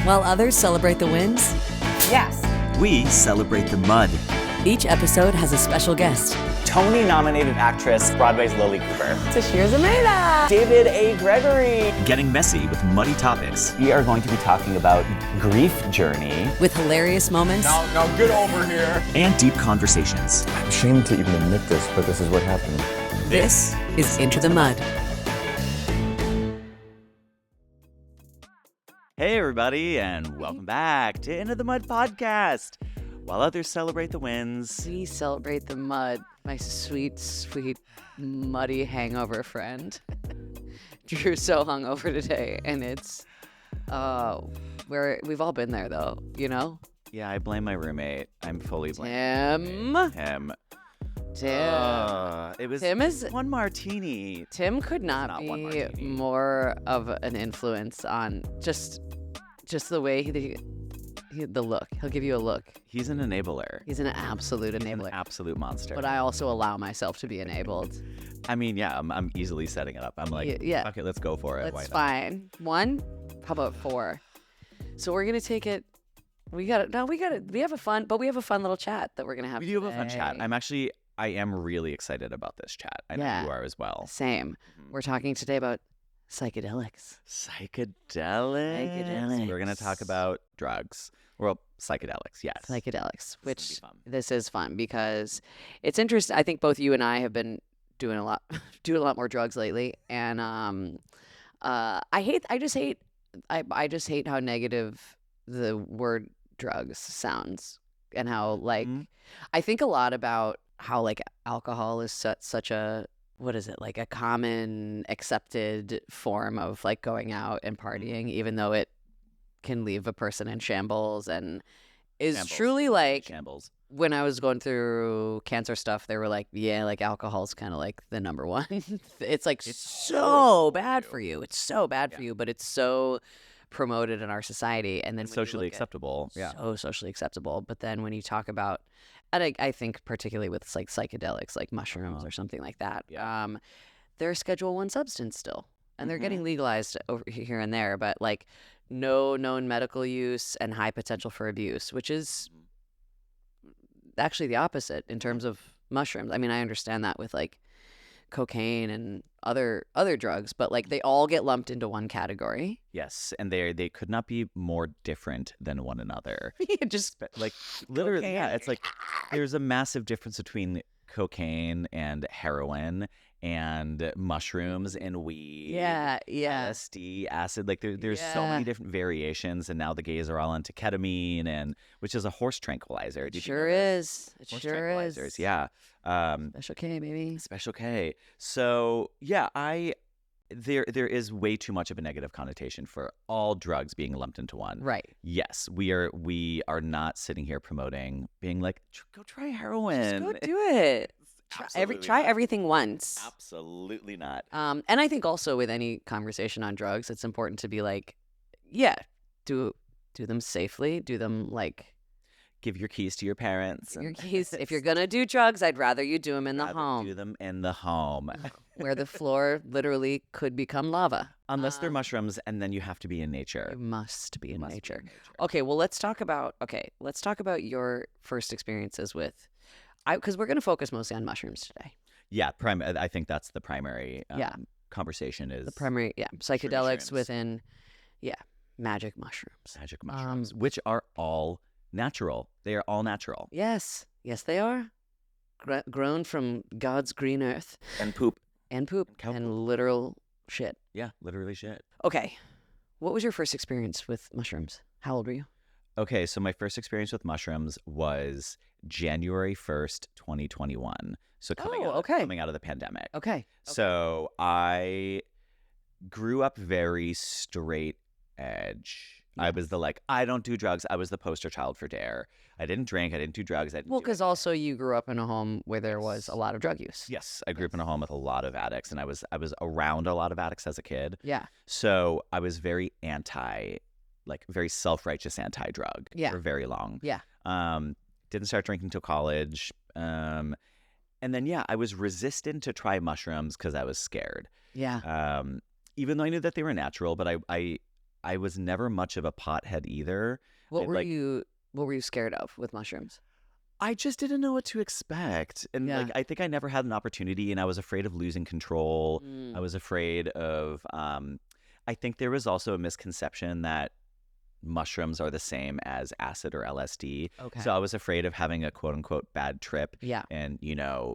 While others celebrate the wins, Yes. We celebrate the mud. each episode has a special guest. Tony-nominated actress, Broadway's Lily Cooper. Tashir Zameda. David A. Gregory. Getting messy with muddy topics. We are going to be talking about grief journey. With hilarious moments Now get over here. And deep conversations. I'm ashamed to even admit this, but this is what happened. This is Into the Mud. Hey, everybody, and welcome back to Into the Mud podcast. While others celebrate the wins, We celebrate the mud, my sweet, sweet, muddy hangover friend. Drew's so hungover today, and it's, we've all been there though, you know? yeah, I blame my roommate. I'm fully blaming Tim. him. Tim. It was Tim is- one martini. Tim could not not one be martini. more of an influence on just the way the look. He'll give you a look. He's an enabler. He's an absolute An enabler. absolute monster. But I also allow myself to be enabled. I mean, yeah, I'm easily setting it up. I'm like, Yeah. fuck it, let's go for it. Why That's not? fine. One? How about four? So we're gonna take it. We have a fun little chat that we're gonna have. We do have a fun chat. today. I am really excited about this chat. I know Yeah. you are as well. Same. We're talking today about psychedelics. Psychedelics. We're gonna talk about drugs. Well, psychedelics, yes. Psychedelics, gonna which be fun. this is fun because it's interesting. I think both you and I have been doing a lot more drugs lately, and I just hate how negative the word drugs sounds, and how like I think a lot about how like alcohol is such a, what is it, like a common accepted form of like going out and partying, even though it can leave a person in shambles, and is Shambles. truly like, Shambles. when I was going through cancer stuff, they were like, yeah, like alcohol's kind of like the number one. It's like It's so horrible bad for for you. It's so bad for you, but it's so promoted in our society. And then It's when you socially look at- acceptable. Yeah. so socially acceptable. But then when you talk about, and I think particularly with like psychedelics, like mushrooms or something like that, Yeah. they're a Schedule I substance still, and they're getting legalized over here and there, but like no known medical use and high potential for abuse, which is actually the opposite in terms of mushrooms. I mean, I understand that with like cocaine and other drugs, but like they all get lumped into one category. Yes, and they could not be more different than one another. Just Like literally, Cocaine. yeah. It's like there's a massive difference between cocaine and heroin and mushrooms and weed. yeah. LSD, acid, like there's so Yeah. many different variations, and now the gays are all into ketamine, and which is a horse tranquilizer. Did you know Sure this? is. It Horse sure is. tranquilizers, yeah. Special K, baby. Special K. So yeah, there is way too much of a negative connotation for all drugs being lumped into one. Right. Yes, we are not sitting here promoting being like, go try heroin. Just go do it. Absolutely Try not. everything once. Absolutely not. And I think also with any conversation on drugs, it's important to be like, yeah, do them safely. Do them like Give your keys to your parents. your and keys. If you're gonna do drugs, I'd rather you do them in the rather home, Do them in the home. where the floor literally could become lava. Unless they're mushrooms, and then you have to be in nature. You must be in Must be nature. in nature. Okay, well, let's talk about your first experiences with, because we're gonna focus mostly on mushrooms today. Yeah, I think that's the primary Yeah. conversation is The primary, psychedelics shrooms. within, magic mushrooms. magic mushrooms, which are all natural. They are all natural. Yes, they are. Grown from God's green earth And poop. and poop cow and poop. literal shit. Yeah, literally shit. Okay, what was your first experience with mushrooms? How old were you? Okay, so my first experience with mushrooms was January 1st, 2021. So coming out of the pandemic. Okay. So I grew up very straight edge. I was I don't do drugs. I was the poster child for DARE. I didn't drink. I didn't do drugs. I didn't Well, do because also you grew up in a home where there was a lot of drug use. Yes, I grew up in a home with a lot of addicts, and I was around a lot of addicts as a kid. Yeah. So I was very very self-righteous anti-drug for very long. Yeah. Didn't start drinking till college. And then I was resistant to try mushrooms because I was scared. Yeah. Even though I knew that they were natural, but I I was never much of a pothead either. What I, were like, you scared of with mushrooms? I just didn't know what to expect. And Yeah. like I think I never had an opportunity, and I was afraid of losing control. I was afraid of I think there was also a misconception that mushrooms are the same as acid or LSD. Okay. So I was afraid of having a quote unquote bad trip Yeah. and,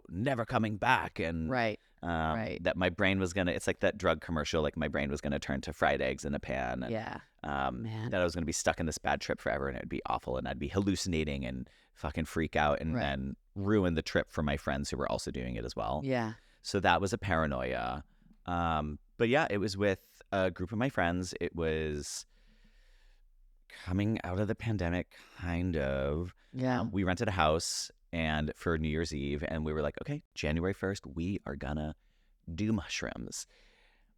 never coming back. And Right. Right. that my brain was it's like that drug commercial, like my brain was gonna turn to fried eggs in a pan. And, Yeah. Man. that I was gonna be stuck in this bad trip forever, and it would be awful, and I'd be hallucinating and fucking freak out and, Right. and ruin the trip for my friends who were also doing it as well. Yeah. So that was a paranoia. But yeah, it was with a group of my friends. It was coming out of the pandemic, kind of. Yeah. We rented a house and for New Year's Eve, and we were like, okay, January 1st, we are gonna do mushrooms.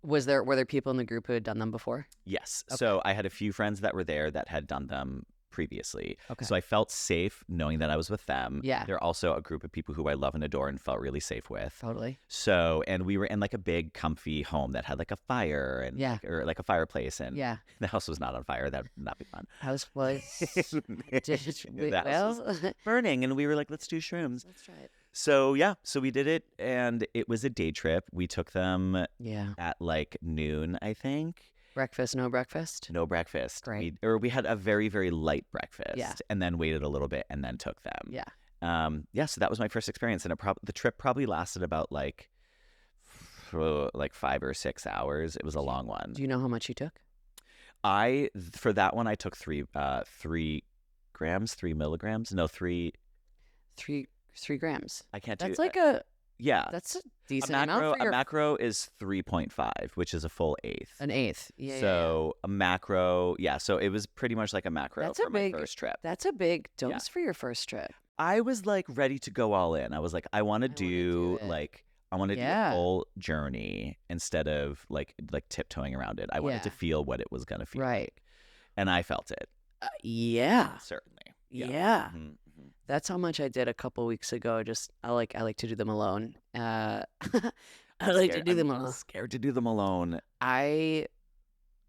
Were there people in the group who had done them before? Yes. Okay. So I had a few friends that were there that had done them previously. Okay. So I felt safe knowing that I was with them. Yeah. They're also a group of people who I love and adore and felt really safe with. Totally. So, and we were in like a big comfy home that had like a fire and Yeah. or like a fireplace, and Yeah. the house was not on fire. That would not be fun. House was The house was burning, and we were like, let's do shrooms. let's try it. So yeah, so we did it, and it was a day trip. We took them Yeah. at like noon, I think. Breakfast, no breakfast. No breakfast. Great. We had a very, very light breakfast. Yeah. And then waited a little bit and then took them. Yeah. So that was my first experience, and the trip probably lasted about like 5 or 6 hours. It was a long one. Do you know how much you took? For that one I took 3 grams, 3 milligrams. No, 3. 3 grams. I can't do. That's like a yeah. that's a A decent macro, amount for a your macro is 3.5, which is a full eighth. an eighth. Yeah. So a macro, yeah. So it was pretty much like a macro That's a for my big- first trip. That's a big dose Yeah. for your first trip. I was like ready to go all in. I was like, I want to do do it. like I want to do Yeah. a full journey instead of like tiptoeing around it. I wanted to Yeah. feel what it was gonna feel Right. like, and I felt it Yeah. certainly. Yeah. Mhm. That's how much I did a couple weeks ago. Just I like to do them alone. I like to do them alone. Scared to do them alone. I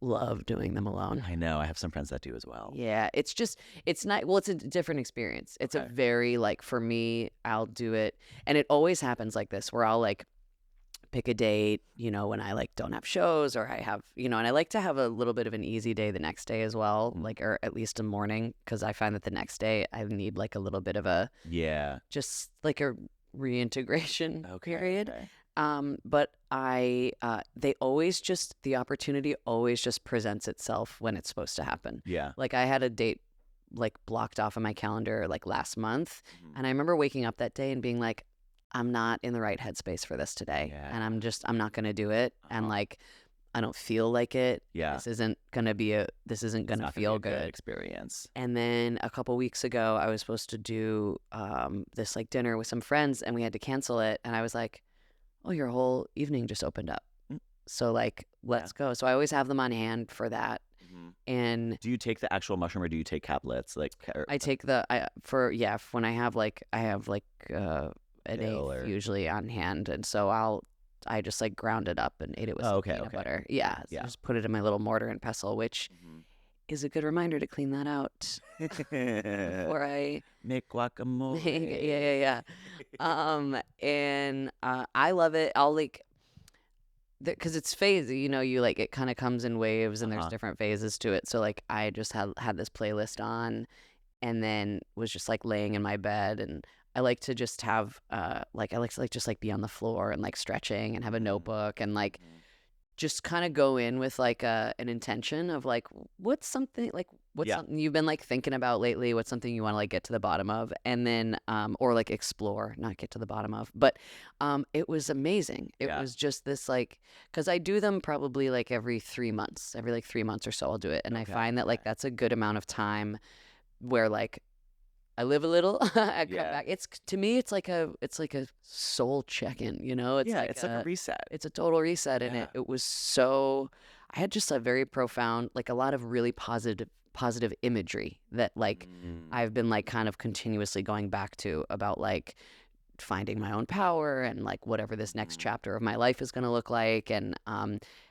love doing them alone. I know. I have some friends that do as well. Yeah, it's not, well, it's a different experience. It's a Okay. very, like, for me, I'll do it. And it always happens like this, where I'll like pick a date, when I like don't have shows, or I have, and I like to have a little bit of an easy day the next day as well, like, or at least a morning, because I find that the next day I need like a little bit of a, Yeah. just like a reintegration period. Okay. But they always the opportunity always just presents itself when it's supposed to happen. Yeah. Like I had a date like blocked off on my calendar like last month, Mhm. and I remember waking up that day and being like, I'm not in the right headspace for this today, Yeah. and I'm not gonna do it, and Uh-huh. like I don't feel like it. Yeah. This isn't gonna feel It's not gonna be feel a good good. experience. And then a couple weeks ago, I was supposed to do this like dinner with some friends, and we had to cancel it. And I was like, "Oh, your whole evening just opened up. So like, let's go." So I always have them on hand for that. Mhm. And Do you take the actual mushroom or do you take caplets? I take when I have like an Pill eighth or- usually on hand, and so I just like ground it up and ate it with Oh, some okay, peanut okay. butter. Yeah, so Yeah. just put it in my little mortar and pestle, which Mhm. is a good reminder to clean that out before I Make guacamole. yeah. And I love it. I'll like, because it's phasey, you like, it kind of comes in waves, and there's Uh-huh. different phases to it. So like, I just had this playlist on, and then was just like laying in my bed, and I like to just have I like to like just like be on the floor and like stretching and have a notebook, and like just kind of go in with like an intention of like, what's something Yeah. something you've been like thinking about lately, what's something you want to like get to the bottom of, and then or like explore, not get to the bottom of. But it was amazing. It Yeah. was just this like, because I do them probably like every 3 months, every like 3 months or so I'll do it, and I Okay, find that like okay. that's a good amount of time where like I live a little, I come Yeah. back. To me, it's like a soul check-in, It's Yeah, like it's like a reset. it's a total reset, and Yeah. it was so. I had just a very profound, like a lot of really positive imagery that like Mm. I've been like kind of continuously going back to about like finding my own power and like whatever this next chapter of my life is going to look like. And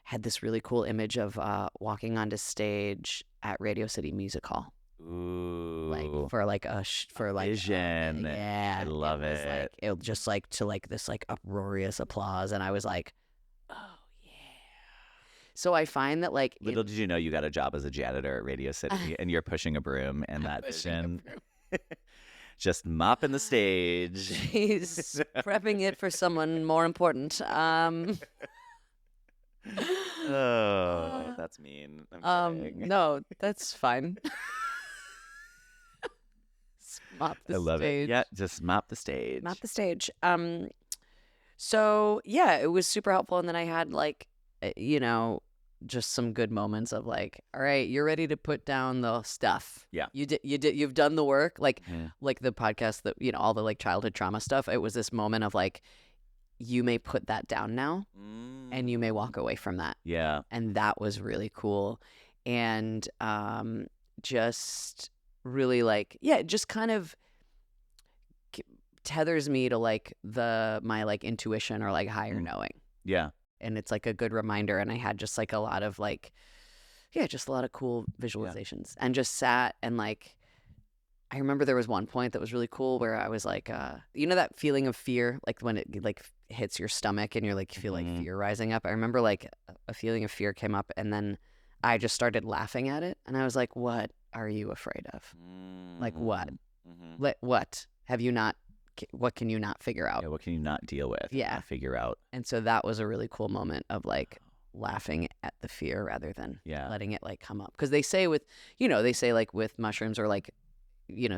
had this really cool image of walking onto stage at Radio City Music Hall. Ooh. Like for like vision. Yeah. I love was, it. like, it just like to like this like uproarious applause. And I was like, oh yeah. So I find that like Little did you know you got a job as a janitor at Radio City and you're pushing a broom and that vision. Just mopping the stage. he's prepping it for someone more important. Oh, that's mean. I'm kidding. No, that's fine. Mop the I love stage. it. Yeah, just mop the stage. Mop the stage. So yeah, it was super helpful, and then I had like, just some good moments of like, all right, you're ready to put down the stuff. Yeah. You've done the work. Like, Mhm. like the podcast that all the like childhood trauma stuff. It was this moment of like, you may put that down now, and you may walk away from that. Yeah. And that was really cool, and just really like, yeah, it just kind of tethers me to like my like intuition or like higher knowing. Yeah. And it's like a good reminder. And I had just like a lot of like, just a lot of cool visualizations, and just sat and like, I remember there was one point that was really cool where I was like, that feeling of fear, like when it like hits your stomach and you're like, you feel like fear rising up. I remember like a feeling of fear came up, and then I just started laughing at it. And I was like, what are you afraid of? Like what? What have you not? What can you not figure out? Yeah, what can you not deal with? Yeah. Not figure out. And so that was a really cool moment of like laughing at the fear rather than letting it like come up. Because they say like with mushrooms or like,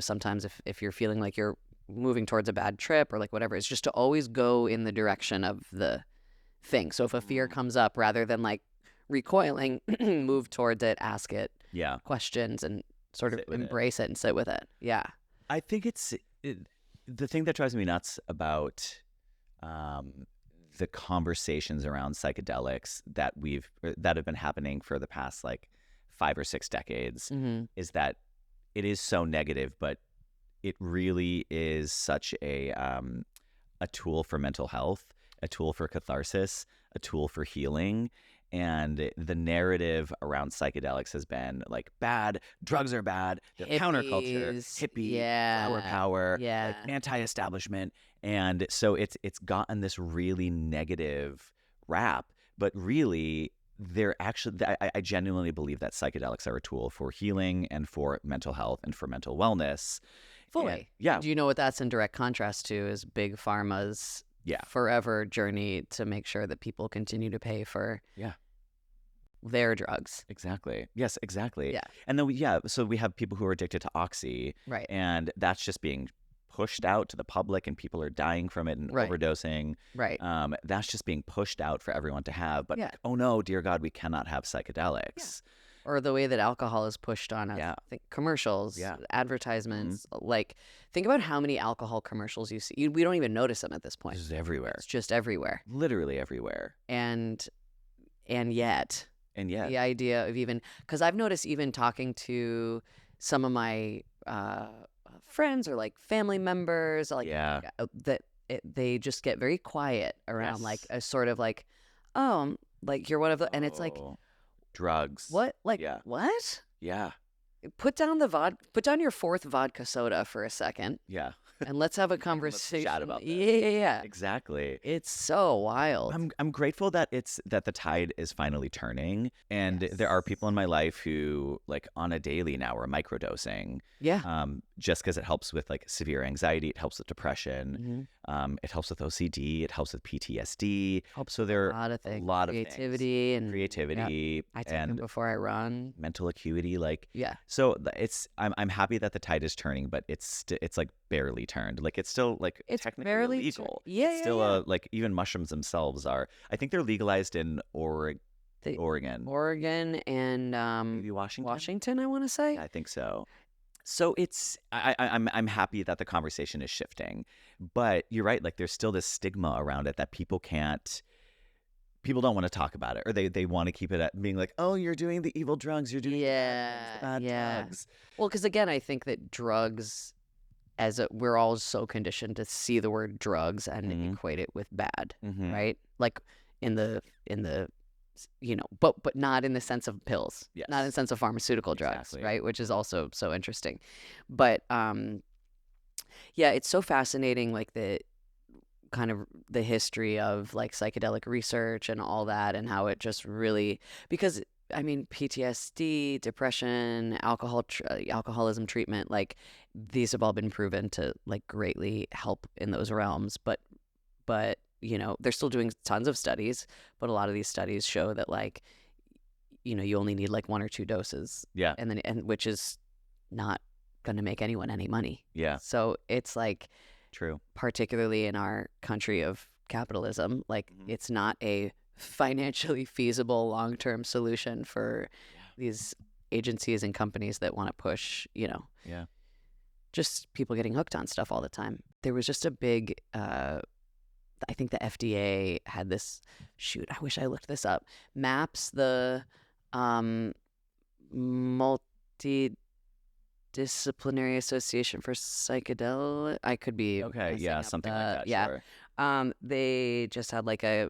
sometimes if you're feeling like you're moving towards a bad trip or like whatever, it's just to always go in the direction of the thing. So if a fear comes up, rather than like recoiling, move towards it, ask it questions, and sort of embrace it and sit with it. Yeah. I think the thing that drives me nuts about the conversations around psychedelics that have been happening for the past like 5 or 6 decades is that it is so negative, but it really is such a tool for mental health, a tool for catharsis, a tool for healing. And the narrative around psychedelics has been like, bad, drugs are bad, they're counterculture, hippie, flower power, like, anti-establishment. And so it's gotten this really negative rap, but really they're actually, I genuinely believe that psychedelics are a tool for healing and for mental health and for mental wellness. Fully. And, yeah. Do you know what that's in direct contrast to is Big Pharma's forever journey to make sure that people continue to pay for their drugs. Exactly. Yes, exactly. Yeah. And then so we have people who are addicted to oxy. Right. And that's just being pushed out to the public, and people are dying from it and overdosing. Right. That's just being pushed out for everyone to have. But like, oh no, dear God, we cannot have psychedelics. Yeah. Or the way that alcohol is pushed on I think commercials, advertisements. Like, think about how many alcohol commercials you see. We don't even notice them at this point. It's everywhere. It's just everywhere. Literally everywhere. And yet the idea of even, because I've noticed even talking to some of my friends or like family members, like that they just get very quiet around like a sort of like, oh, like you're one of the, and it's like, drugs. What? Like what? Yeah. Put down put down your 4th vodka soda for a second. Yeah. And let's have a conversation. Let's chat about this. Yeah. Exactly. It's so wild. I'm grateful that the tide is finally turning, and there are people in my life who like on a daily now are microdosing. Yeah. Just because it helps with like severe anxiety, it helps with depression, it helps with OCD, it helps with PTSD. Helps so there a lot of things. A lot Creativity of things. and creativity. I take and them before I run. mental acuity, like So I'm happy that the tide is turning, but it's like barely turned. Like it's still like it's technically barely illegal. It's still like even mushrooms themselves are. I think they're legalized in Oregon. And Maybe Washington. Washington, I want to say. I think so. So I'm happy that the conversation is shifting, but you're right. Like there's still this stigma around it that people don't want to talk about it, or they want to keep it at being like, oh, you're doing the evil drugs, you're doing the bad drugs. Well, because again, I think that drugs we're all so conditioned to see the word drugs and equate it with bad, right? Like in the but not in the sense of pills, not in the sense of pharmaceutical drugs, right? Which is also so interesting. But yeah, it's so fascinating, like the kind of the history of like psychedelic research and all that, and how it just really, because I mean, PTSD, depression, alcoholism treatment, like these have all been proven to like greatly help in those realms. But they're still doing tons of studies, but a lot of these studies show that like, you only need like 1 or 2 doses. Yeah. And which is not going to make anyone any money. Yeah. So it's like, true. Particularly in our country of capitalism, like it's not a financially feasible long-term solution for these agencies and companies that want to push, just people getting hooked on stuff all the time. There was just a big, I think the FDA had this, I wish I looked this up, MAPS, the Multidisciplinary Association for Psychedelic. I could be Okay, yeah, something like that. Yeah. Sure. They just had like they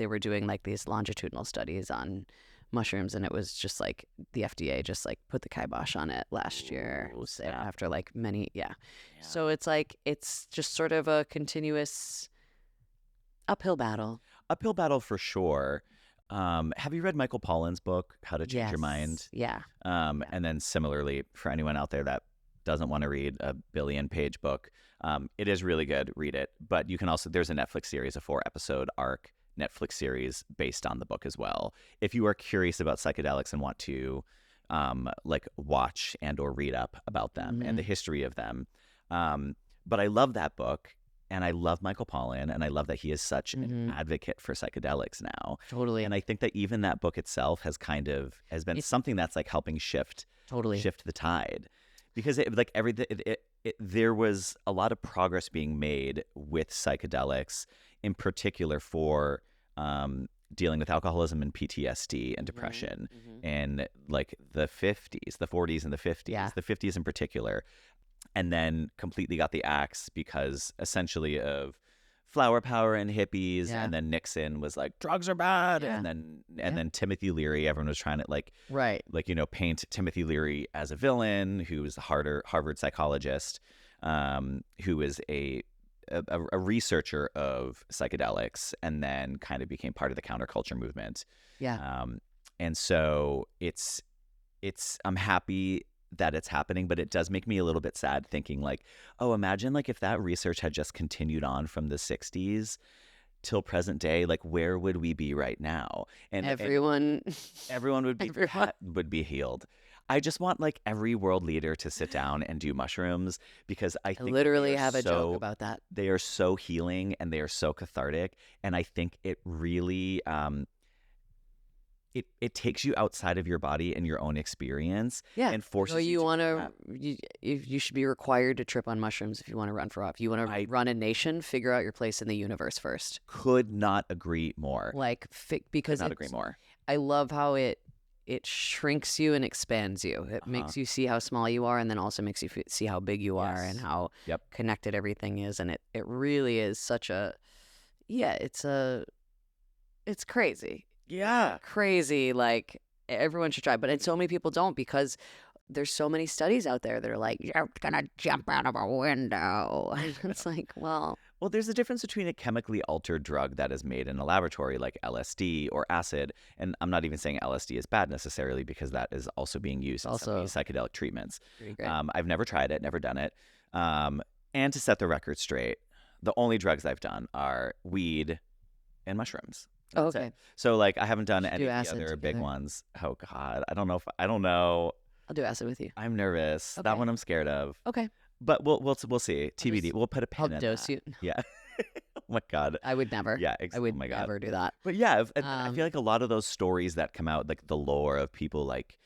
were doing like these longitudinal studies on mushrooms, and it was just like the FDA just like put the kibosh on it last year after like many, So it's like, it's just sort of a continuous uphill battle. Uphill battle for sure. Have you read Michael Pollan's book, How to Change Your Mind? Yeah. And then similarly, for anyone out there that doesn't want to read a 1,000,000,000-page book, it is really good. Read it. But you can also, there's a Netflix series, a 4-episode arc Netflix series based on the book as well. If you are curious about psychedelics and want to like watch and or read up about them and the history of them. But I love that book. And I love Michael Pollan, and I love that he is such an advocate for psychedelics now. Totally. And I think that even that book itself has been something that's like helping shift the tide, because there was a lot of progress being made with psychedelics, in particular for dealing with alcoholism and PTSD and depression in like the 50s, the 40s and the 50s, the 50s in particular. And then completely got the axe because essentially of flower power and hippies. And then Nixon was like, drugs are bad. And then Timothy Leary, everyone was trying to paint Timothy Leary as a villain, who was a Harvard psychologist, who is a researcher of psychedelics, and then kind of became part of the counterculture movement. And so I'm happy that it's happening, but it does make me a little bit sad thinking like, oh, imagine like if that research had just continued on from the 60s till present day, like where would we be right now? And everyone would be healed. I just want like every world leader to sit down and do mushrooms, because I think literally have a joke about that. They are so healing and they are so cathartic, and I think it really It takes you outside of your body and your own experience, and forces you you should be required to trip on mushrooms if you want to run for office. If you want to run a nation, figure out your place in the universe first. Could not agree more. Because not agree more. I love how it shrinks you and expands you. It makes you see how small you are, and then also makes you see how big you are and how connected everything is. And it really is such a it's crazy. Yeah. Crazy. Like, everyone should try. But so many people don't, because there's so many studies out there that are like, you're going to jump out of a window. And it's like, well, there's a difference between a chemically altered drug that is made in a laboratory like LSD or acid. And I'm not even saying LSD is bad necessarily, because that is also being used in some of these psychedelic treatments. I've never tried it, never done it. And to set the record straight, the only drugs I've done are weed and mushrooms. That's it. So like I haven't done any of the other big ones. Oh God, I don't know. I'll do acid with you. I'm nervous. Okay. That one I'm scared of. Okay. But we'll see. TBD. We'll put a pin in I'll dose you. Yeah. Oh my God. I would never. Yeah. I would oh my God. never do that. But yeah, I feel like a lot of those stories that come out, like the lore of people like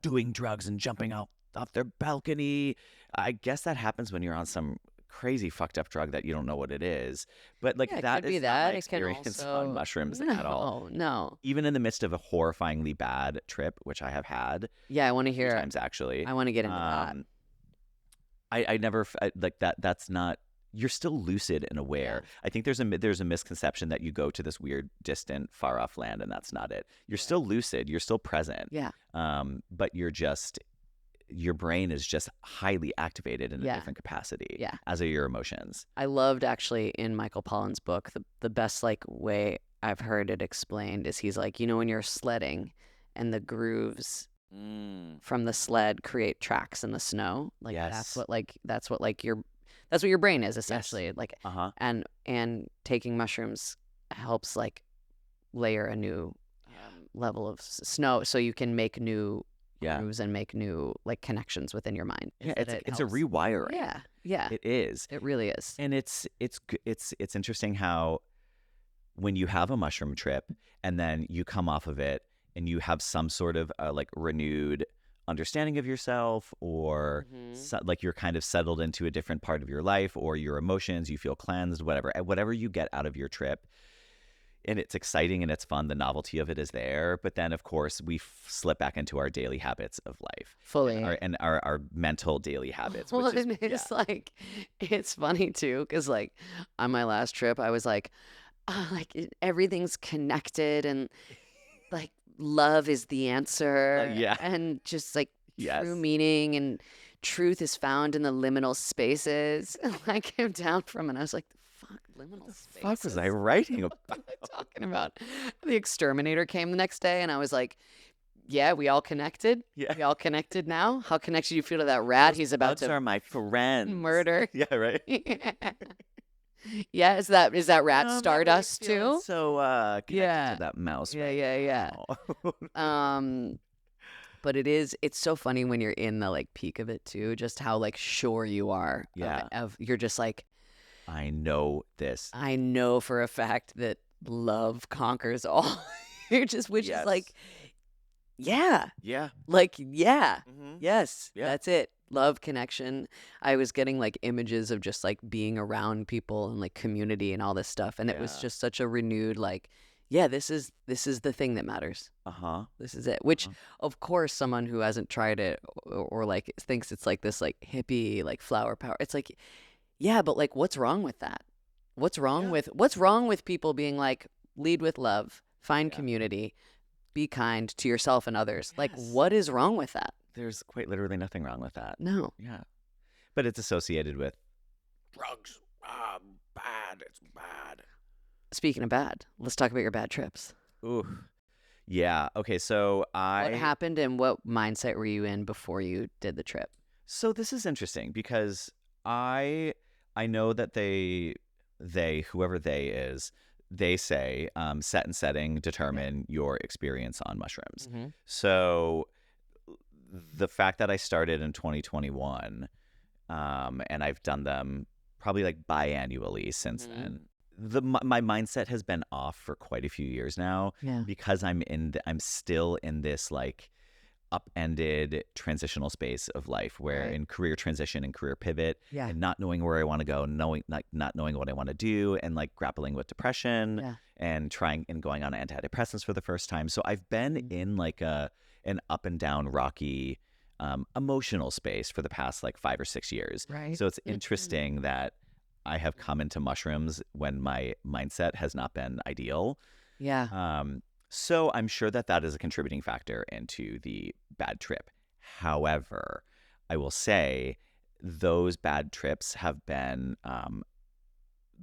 doing drugs and jumping off their balcony, I guess that happens when you're on some crazy fucked up drug that you don't know what it is, but like that is not my experience on mushrooms at all. No, even in the midst of a horrifyingly bad trip, which I have had. I want to hear times actually. I want to get into that. I never like that. That's not. You're still lucid and aware. I think there's a misconception that you go to this weird, distant, far off land, and that's not it. You're still lucid. You're still present. Yeah. But your brain is just highly activated in a different capacity. Yeah. As are your emotions. I loved actually in Michael Pollan's book, the best like way I've heard it explained is he's like, when you're sledding and the grooves from the sled create tracks in the snow, like that's what your brain is essentially. Yes. Like and taking mushrooms helps like layer a new level of snow so you can make new grooves and make new like connections within your mind. Yeah, it's a rewiring. Yeah. It is. It really is. And it's interesting how when you have a mushroom trip and then you come off of it and you have some sort of like renewed understanding of yourself, or like you're kind of settled into a different part of your life, or your emotions, you feel cleansed, whatever you get out of your trip. And it's exciting and it's fun. The novelty of it is there. But then, of course, we slip back into our daily habits of life. Fully. And our mental daily habits. Well, which is, it's like, it's funny too, because like on my last trip, I was like everything's connected and like love is the answer. And just like true meaning and truth is found in the liminal spaces. And I came down from it and I was like, liminal spaces. What the fuck was I writing about? What am I talking about? The exterminator came the next day and I was like, yeah, we all connected. Yeah. We all connected now. How connected do you feel to that rat he's about to are my friends. murder? Yeah, right. Yeah, is that rat Stardust too? So connected to that mouse. Yeah. But it's so funny when you're in the like peak of it too, just how like sure you are. You're just like, I know this. I know for a fact that love conquers all. Which is like, like, yes, that's it. Love, connection. I was getting like images of just like being around people and like community and all this stuff. And it was just such a renewed like, this is the thing that matters. This is it. Which of course someone who hasn't tried it or like thinks it's like this like hippie, like flower power. It's like, yeah, but like what's wrong with that? What's wrong with people being like, lead with love, find community, be kind to yourself and others. Like what is wrong with that? There's quite literally nothing wrong with that. No. Yeah. But it's associated with drugs. Bad. It's bad. Speaking of bad, let's talk about your bad trips. Ooh. Yeah. Okay. So what happened and what mindset were you in before you did the trip? So this is interesting because I know that they whoever they is, they say set and setting determine your experience on mushrooms. So the fact that I started in 2021 and I've done them probably like biannually since then, my mindset has been off for quite a few years now because I'm still in this like upended transitional space of life where in career transition and career pivot and not knowing where I want to go, not knowing what I want to do, and like grappling with depression and trying and going on antidepressants for the first time. So I've been in like an up and down rocky emotional space for the past like 5 or 6 years. Right. So it's interesting that I have come into mushrooms when my mindset has not been ideal. Yeah. So I'm sure that is a contributing factor into the bad trip. However, I will say those bad trips have been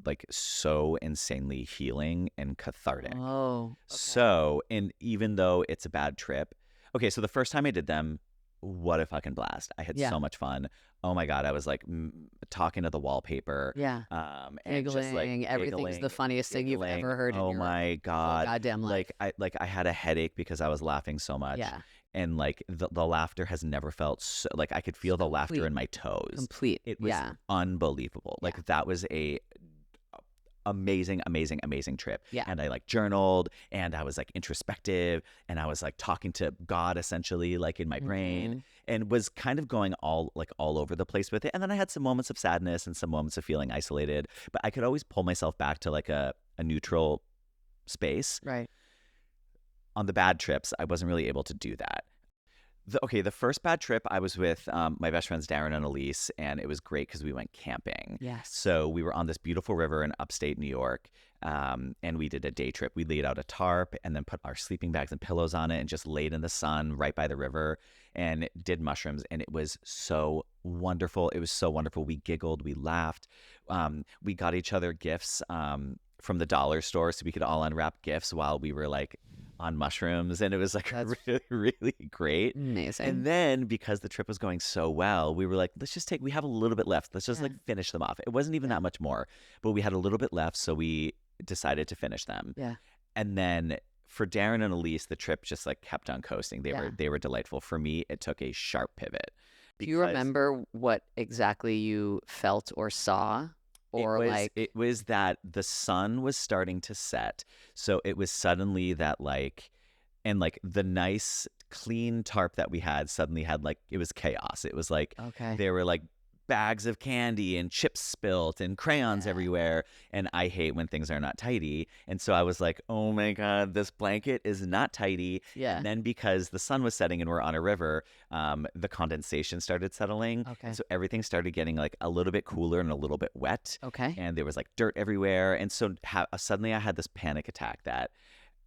like so insanely healing and cathartic. Oh. Okay. So, and even though it's a bad trip, okay, so the first time I did them, what a fucking blast. I had so much fun. Oh my God, I was like talking to the wallpaper. Yeah. And just like everything's the funnious thing you've ever heard in your my God. goddamn life. I had a headache because I was laughing so much. Yeah. And like the laughter has never felt so, like I could feel the laughter in my toes. Complete. It was unbelievable. Like that was a amazing trip. Yeah. And I like journaled and I was like introspective and I was like talking to God essentially like in my brain and was kind of going all over the place with it. And then I had some moments of sadness and some moments of feeling isolated, but I could always pull myself back to like a neutral space. Right. On the bad trips, I wasn't really able to do that. The first bad trip I was with my best friends Darren and Elise, and it was great because we went camping. Yes. So we were on this beautiful river in upstate New York, and we did a day trip. We laid out a tarp and then put our sleeping bags and pillows on it and just laid in the sun right by the river and did mushrooms. And it was so wonderful. It was so wonderful. We giggled, we laughed. We got each other gifts from the dollar store so we could all unwrap gifts while we were like on mushrooms, and it was like That's really, really great. amazing. And then because the trip was going so well, we were like, we have a little bit left. Let's just Yeah. like finish them off. It wasn't even that much more, but we had a little bit left, so we decided to finish them. Yeah. And then for Darren and Elise, the trip just like kept on coasting. They Yeah. were delightful. For me, it took a sharp pivot. Do you because remember what exactly you felt or saw? Or it was that the sun was starting to set. So it was suddenly that like, and like the nice clean tarp that we had suddenly had like, it was chaos. It was like, okay. there were like bags of candy and chips spilt and crayons everywhere. And I hate when things are not tidy. And so I was like, oh my God, this blanket is not tidy. Yeah. And then because the sun was setting and we're on a river, the condensation started settling. Okay. And so everything started getting like a little bit cooler and a little bit wet. Okay. And there was like dirt everywhere. And so suddenly I had this panic attack that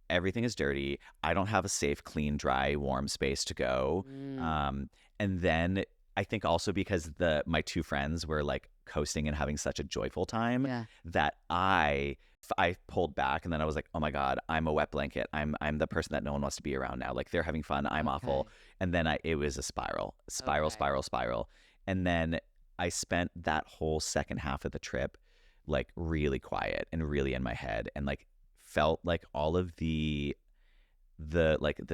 everything is dirty. I don't have a safe, clean, dry, warm space to go. And then I think also because my two friends were like coasting and having such a joyful time Yeah. that I pulled back, and then I was like, oh my God, I'm a wet blanket. I'm the person that no one wants to be around now. Like they're having fun. I'm awful. Okay. And then it was a spiral. Okay. And then I spent that whole second half of the trip like really quiet and really in my head, and like felt like all of the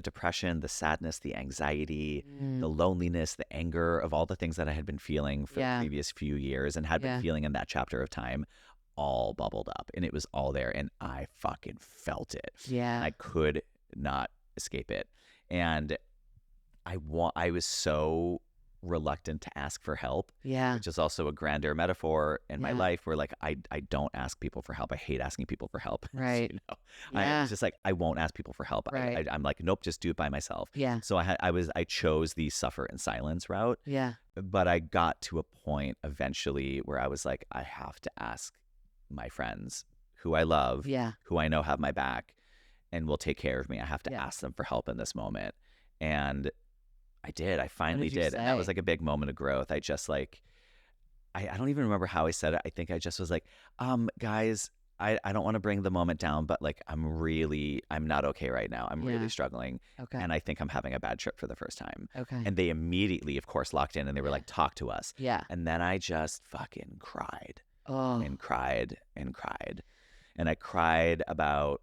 depression, the sadness, the anxiety, the loneliness, the anger of all the things that I had been feeling for the previous few years and had been feeling in that chapter of time all bubbled up, and it was all there, and I fucking felt it. Yeah. I could not escape it. And I was so reluctant to ask for help, Yeah. which is also a grander metaphor in my life where like I don't ask people for help. I hate asking people for help. Right. I just like I won't ask people for help. Right. I'm like, nope, just do it by myself. Yeah. So I chose the suffer in silence route. Yeah. But I got to a point eventually where I was like, I have to ask my friends who I love, Yeah. who I know have my back and will take care of me. I have to Yeah. ask them for help in this moment. And I did. I finally did you did. And that was say? like a big moment of growth. I just like, I don't even remember how I said it. I think I just was like, guys, I don't want to bring the moment down, but like, I'm not okay right now. I'm Yeah. really struggling. Okay. And I think I'm having a bad trip for the first time. Okay. And they immediately, of course, locked in and they were like, talk to us. Yeah. And then I just fucking cried Oh. and cried and cried. And I cried about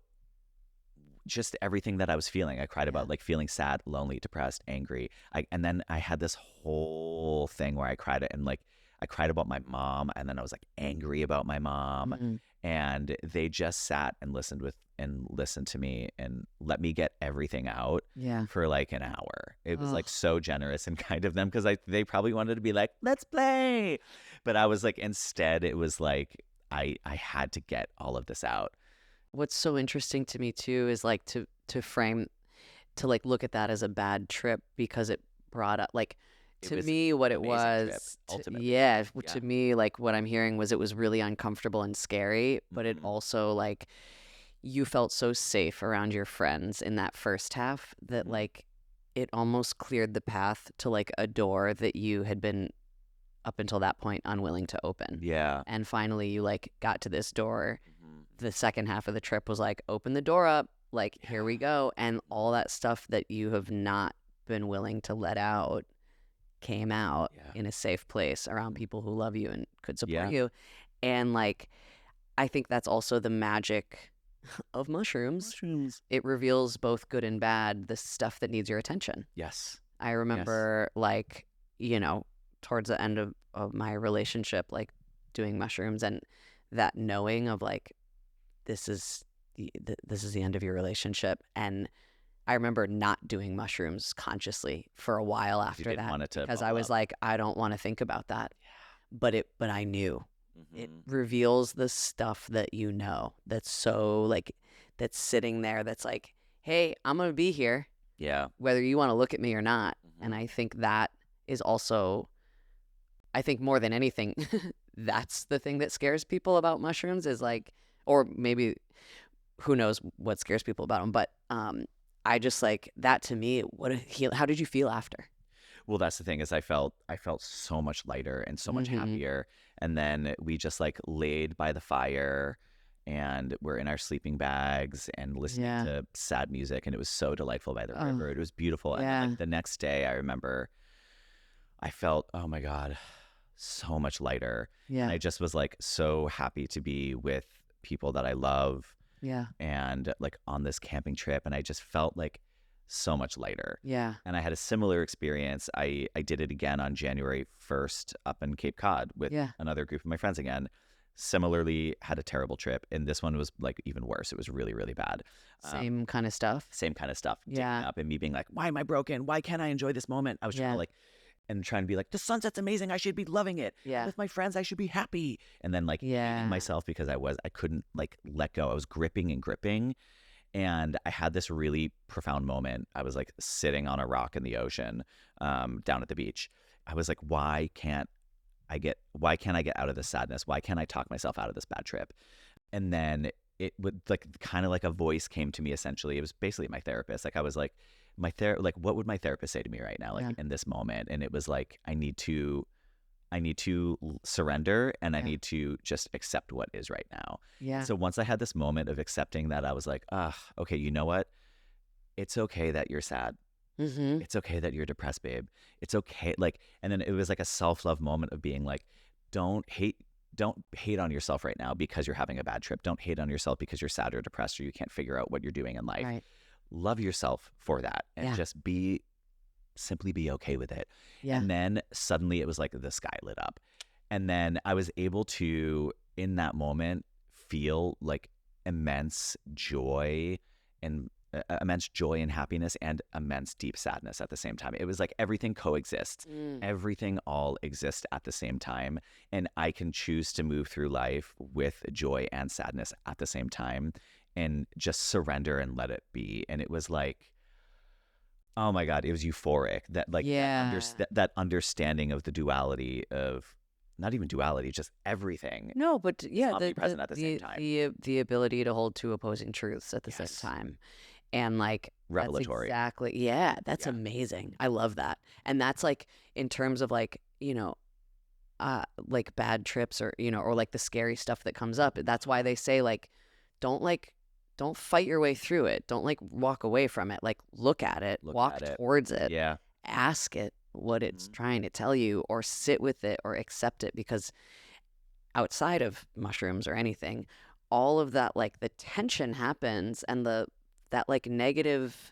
just everything that I was feeling. I cried about like feeling sad, lonely, depressed, angry. And then I had this whole thing where I cried and like I cried about my mom, and then I was like angry about my mom. And they just sat and listened to me and let me get everything out Yeah. for like an hour. It was like so generous and kind of them because they probably wanted to be like, let's play. But I was like, instead, it was like I had to get all of this out. What's so interesting to me too is like to like look at that as a bad trip because it brought up like It to was me what it amazing trip, was ultimately. yeah, Yeah. to me like what I'm hearing was it was really uncomfortable and scary, but it Mhm. also like you felt so safe around your friends in that first half that Mhm. like it almost cleared the path to like a door that you had been up until that point unwilling to open. Yeah. And finally you like got to this door. Mhm. The second half of the trip was like, open the door up, like, here we go. And all that stuff that you have not been willing to let out came out Yeah. in a safe place around people who love you and could support Yeah. you. And like, I think that's also the magic of mushrooms. It reveals both good and bad, the stuff that needs your attention. Yes. I remember like, towards the end of my relationship, like doing mushrooms and that knowing of like, this is the end of your relationship. And I remember not doing mushrooms consciously for a while You after didn't that want it to because I bubble was up. like, I don't want to think about that. But I knew. It Mhm. reveals the stuff that that's so like that's sitting there that's like, hey, I'm gonna be here. Yeah. whether you want to look at me or not. And I think that is also, I think more than anything, that's the thing that scares people about mushrooms is like, or maybe who knows what scares people about them. But I just like that to me. How did you feel after? Well, that's the thing is I felt so much lighter and so much happier. And then we just like laid by the fire and we're in our sleeping bags and listening to sad music. And it was so delightful by the river. It was beautiful. And then, like, the next day I remember I felt, oh my God, so much lighter. Yeah. And I just was like so happy to be with people that I love. Yeah. And like on this camping trip. And I just felt like so much lighter. Yeah. And I had a similar experience. I did it again on January 1st up in Cape Cod with another group of my friends again. Similarly, had a terrible trip. And this one was like even worse. It was really, really bad. Same kind of stuff. Same kind of stuff. Yeah. Up and me being like, why am I broken? Why can't I enjoy this moment? I was trying to like, and trying to be like, the sunset's amazing. I should be loving it. Yeah. With my friends, I should be happy. And then like hating myself because I couldn't like let go. I was gripping and gripping. And I had this really profound moment. I was like sitting on a rock in the ocean down at the beach. I was like, why can't I get out of this sadness? Why can't I talk myself out of this bad trip? And then it would like kind of like a voice came to me essentially. It was basically my therapist. Like I was like, what would my therapist say to me right now? Like in this moment? And it was like, I need to surrender and I need to just accept what is right now. Yeah. So once I had this moment of accepting that, I was like, okay, you know what? It's okay that you're sad. Mm-hmm. It's okay that you're depressed, babe. It's okay. Like, and then it was like a self-love moment of being like, don't hate on yourself right now because you're having a bad trip. Don't hate on yourself because you're sad or depressed or you can't figure out what you're doing in life. Right. Love yourself for that and just simply be okay with it. Yeah. And then suddenly it was like the sky lit up. And then I was able to, in that moment, feel like immense joy and happiness and immense deep sadness at the same time. It was like everything coexists. Everything all exists at the same time. And I can choose to move through life with joy and sadness at the same time and just surrender and let it be. And it was like, oh my God, it was euphoric. That like that understanding of the duality of, not even duality, just everything. No, but present at the same time. The ability to hold two opposing truths at the same time. And like revelatory. That's exactly. That's amazing. I love that. And that's like in terms of like, like bad trips or, or like the scary stuff that comes up. That's why they say like, don't fight your way through it. Don't like walk away from it. Like look at it, walk towards it. Yeah. Ask it what it's trying to tell you or sit with it or accept it, because outside of mushrooms or anything, all of that, like the tension happens and that like negative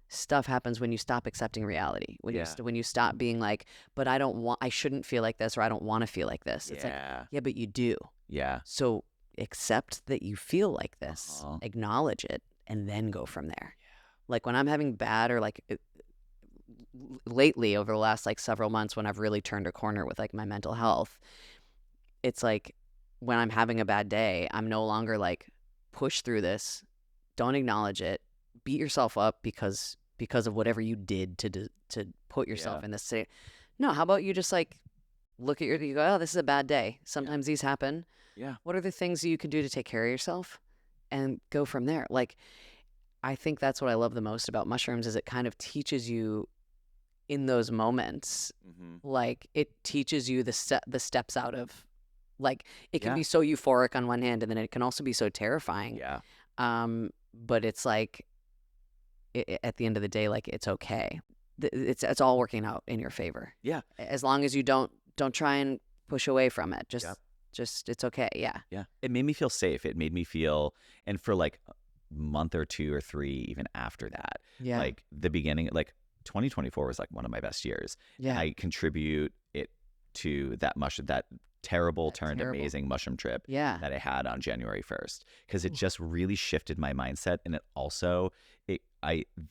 stuff happens when you stop accepting reality. When you stop being like, but I shouldn't feel like this, or I don't want to feel like this. It's like, yeah, but you do. Yeah. So accept that you feel like this, acknowledge it, and then go from there. Like when I'm having bad or like lately over the last like several months when I've really turned a corner with like my mental health, it's like when I'm having a bad day, I'm no longer like push through this, don't acknowledge it, beat yourself up because of whatever you did to put yourself in this state. No, how about you just like look at you go, oh, this is a bad day. Sometimes these happen. Yeah. What are the things that you can do to take care of yourself and go from there? Like, I think that's what I love the most about mushrooms is it kind of teaches you in those moments, like it teaches you the steps out of, like it can be so euphoric on one hand and then it can also be so terrifying. Yeah. But it's like at the end of the day, like it's okay. It's all working out in your favor. Yeah. As long as you don't try and push away from it. Just it's okay. Yeah. Yeah. It made me feel safe. It made me feel, and for like a month or 2 or 3, even after that, like the beginning, like 2024 was like one of my best years. Yeah. I contribute it to that terrible turned amazing mushroom trip that I had on January 1st, because it just really shifted my mindset. And it also,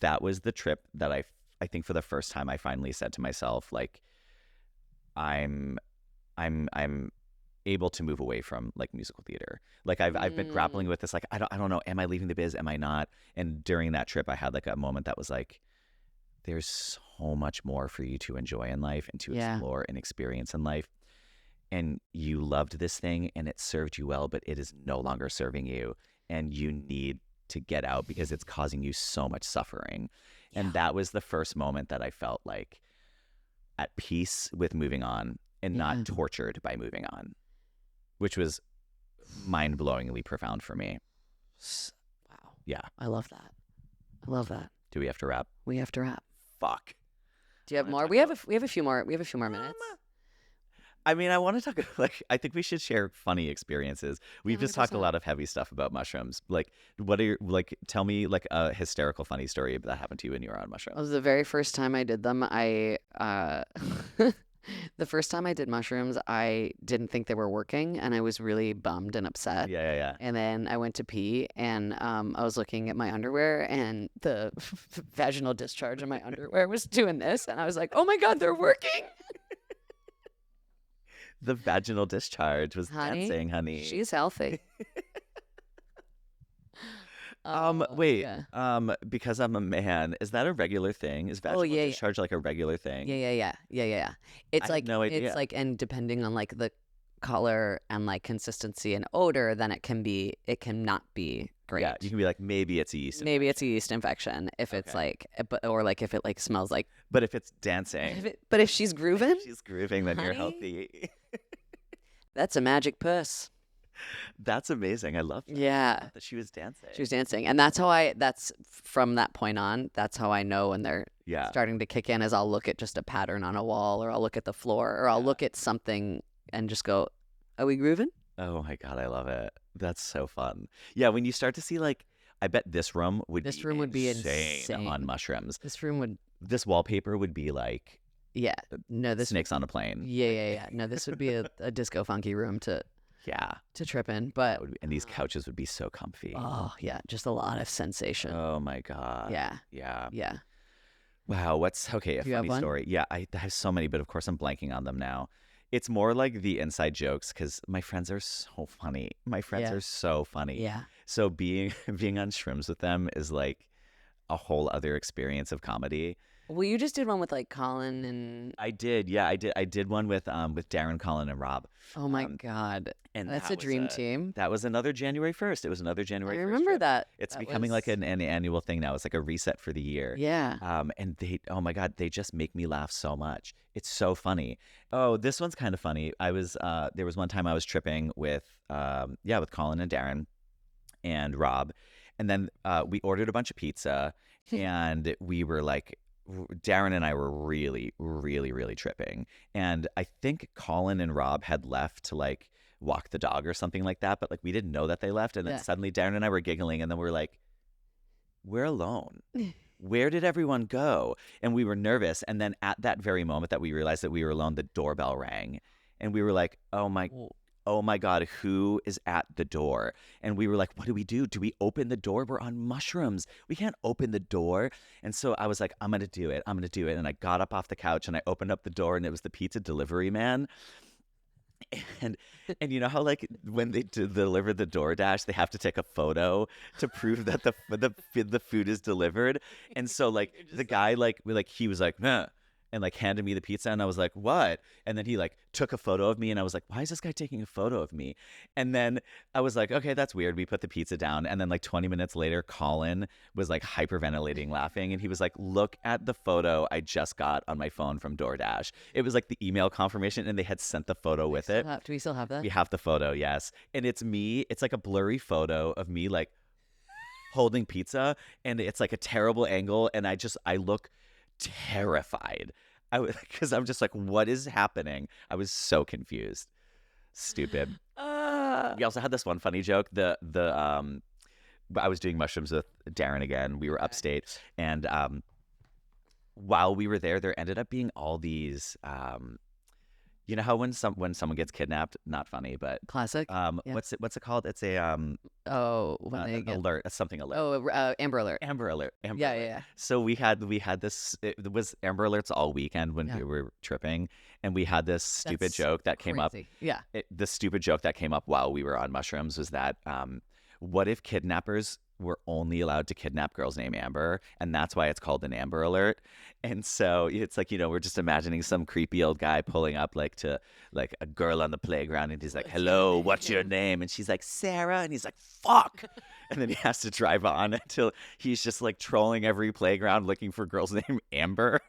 that was the trip that I think for the first time I finally said to myself, like, I'm able to move away from like musical theater. Like I've been grappling with this, like, I don't know, am I leaving the biz? Am I not? And during that trip I had like a moment that was like, there's so much more for you to enjoy in life and to Yeah. explore and experience in life. And you loved this thing and it served you well, but it is no longer serving you. And you need to get out because it's causing you so much suffering. And that was the first moment that I felt like at peace with moving on and not tortured by moving on, which was mind-blowingly profound for me. Wow. Yeah. I love that. I love that. Do we have to wrap? We have to wrap. Fuck. Do you have wanna more? talk We have a few more. We have a few more minutes. I mean, I want to talk, like, I think we should share funny experiences. We've just talked a 100%. lot of heavy stuff about mushrooms. Like, what are your, like, tell me, like, a hysterical funny story that happened to you when you were on mushrooms. It was the very first time I did them. The first time I did mushrooms, I didn't think they were working, and I was really bummed and upset. Yeah. And then I went to pee, and I was looking at my underwear, and the vaginal discharge in my underwear was doing this, and I was like, "Oh my God, they're working!" The vaginal discharge was Honey, dancing, honey. She's healthy. Wait, Yeah. because I'm a man, is that a regular thing? Is vaginal yeah. discharge like a regular thing? Yeah. It's I had like no idea. It's like, and depending on like the color and like consistency and odor, then it cannot be great. Yeah, you can be like, maybe it's a yeast. Maybe it's a yeast infection if it's Okay. like, or like if it like smells like. But if it's dancing, But if she's grooving, she's grooving, then you're Honey? healthy. that's a magic puss. That's amazing. I love that. Yeah, That she was dancing. she was dancing, and that's from that point on. That's how I know when they're Yeah. starting to kick in. Is I'll look at just a pattern on a wall, or I'll look at the floor, or I'll look at something and just go, "Are we grooving?" Oh my God, I love it. That's so fun. Yeah, when you start to see, like, I bet this room would be insane on insane. mushrooms. This room would, This wallpaper would be like yeah, no, this, snakes on a plane. yeah. No, this would be a disco funky room to Yeah. trip in, That but would be, and these couches would be so comfy. oh yeah, just a lot of sensation. Oh my God. Yeah, Yeah. yeah. Wow. What's okay? A Do you have funny one? story. Yeah, I have so many, but of course I'm blanking on them now. It's more like the inside jokes because my friends are so funny. My friends Yeah. are so funny. Yeah. So being on Shrooms with them is like a whole other experience of comedy. Well, you just did one with like Colin and I did. Yeah, I did. I did one with Darren, Colin, and Rob. oh my God, And that's that a was dream team. That was another January 1st. It was another I January 1st. remember trip. that. It's That becoming like was- an annual thing now. It's like a reset for the year. Yeah. And they, oh my God, they just make me laugh so much. It's so funny. Oh, this one's kind of funny. There was one time I was tripping with Colin and Darren and Rob. And then we ordered a bunch of pizza and we were like, Darren and I were really, really, really tripping. And I think Colin and Rob had left to like walk the dog or something like that. But like we didn't know that they left. And then Yeah. suddenly Darren and I were giggling and then we were like, we're alone. Where did everyone go? And we were nervous. And then at that very moment that we realized that we were alone, the doorbell rang. And we were like, oh my God, who is at the door? And we were like, what do we do? Do we open the door? We're on mushrooms. We can't open the door. And so I was like, I'm going to do it. I'm going to do it. And I got up off the couch and I opened up the door and it was the pizza delivery man. And you know how like when they deliver the DoorDash, they have to take a photo to prove that the food is delivered. And so like the guy he was like, nah, and like handed me the pizza and I was like, what? And then he like took a photo of me and I was like, why is this guy taking a photo of me? And then I was like, okay, that's weird. We put the pizza down and then like 20 minutes later, Colin was like hyperventilating laughing and he was like, look at the photo I just got on my phone from DoorDash. It was like the email confirmation and they had sent the photo with it. Do we still have that? We have the photo, yes. And it's me. It's like a blurry photo of me like holding pizza and it's like a terrible angle and I look terrified. Because I'm just like, what is happening? I was so confused. Stupid. We also had this one funny joke. I was doing mushrooms with Darren again. We were upstate, and while we were there ended up being all these. You know how when someone gets kidnapped, not funny, but Classic. Yeah. what's it called? It's a when they an get alert, something alert. oh Amber Alert. Amber Alert. Amber Yeah, Alert. yeah. So we had this. It was Amber Alerts all weekend when Yeah. we were tripping, and we had this stupid That's joke that came up. Crazy. Yeah. The stupid joke that came up while we were on mushrooms was that, what if kidnappers were only allowed to kidnap girls named Amber, and that's why it's called an Amber Alert. And so it's like, we're just imagining some creepy old guy pulling up to a girl on the playground, and he's like, "Hello, what's your name?" And she's like, "Sarah," and he's like, "Fuck." And then he has to drive on until he's just like trolling every playground looking for girls named Amber.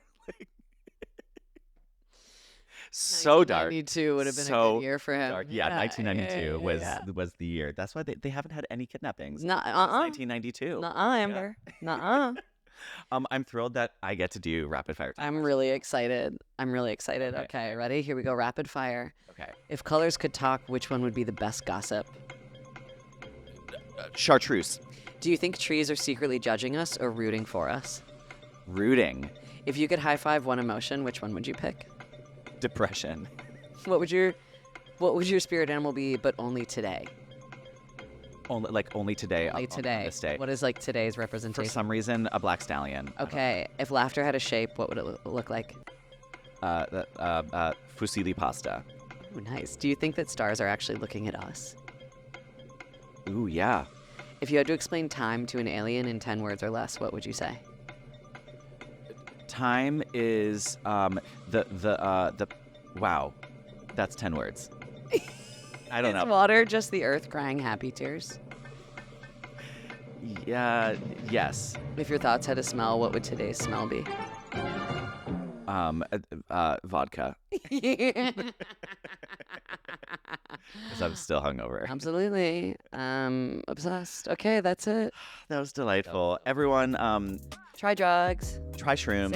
So dark. 1992 would have been a So good year for him. dark. Yeah, 1992 was the year. That's why they haven't had any kidnappings. Nuh-uh. Since 1992. Nuh-uh, Amber. Nuh-uh. I'm thrilled that I get to do rapid fire. I'm really excited. Okay, ready? Here we go. Rapid fire. Okay. If colors could talk, which one would be the best gossip? Chartreuse. Do you think trees are secretly judging us or rooting for us? Rooting. If you could high five one emotion, which one would you pick? Depression. What would your spirit animal be, but only today? Only today. Only today. On this day. What is like today's For representation? some reason, a black stallion. Okay. If laughter had a shape, what would it look like? Fusilli pasta. Ooh, nice. Do you think that stars are actually looking at us? Ooh, yeah. If you had to explain time to an alien in 10 words or less, what would you say? Time is wow. That's 10 words. I don't Is know. water just the earth crying happy tears? Yeah, yes. If your thoughts had a smell, what would today's smell be? Vodka. Because I'm still hungover. Absolutely. Obsessed. Okay, that's it. That was delightful. Everyone, Try drugs try shrooms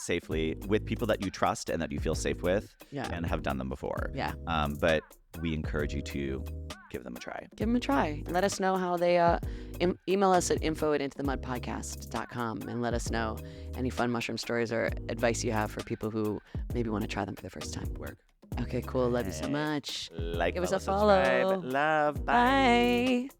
safely. with people that you trust and that you feel safe with, Yeah. and have done them before. Yeah. But we encourage you to give them a try. Give them a try. Let us know how they email us at info@intothemudpodcast.com and let us know any fun mushroom stories or advice you have for people who maybe want to try them for the first time. Work. Okay, cool. Love you so much. Like, Give us a follow, subscribe. follow. Love. Bye. Bye.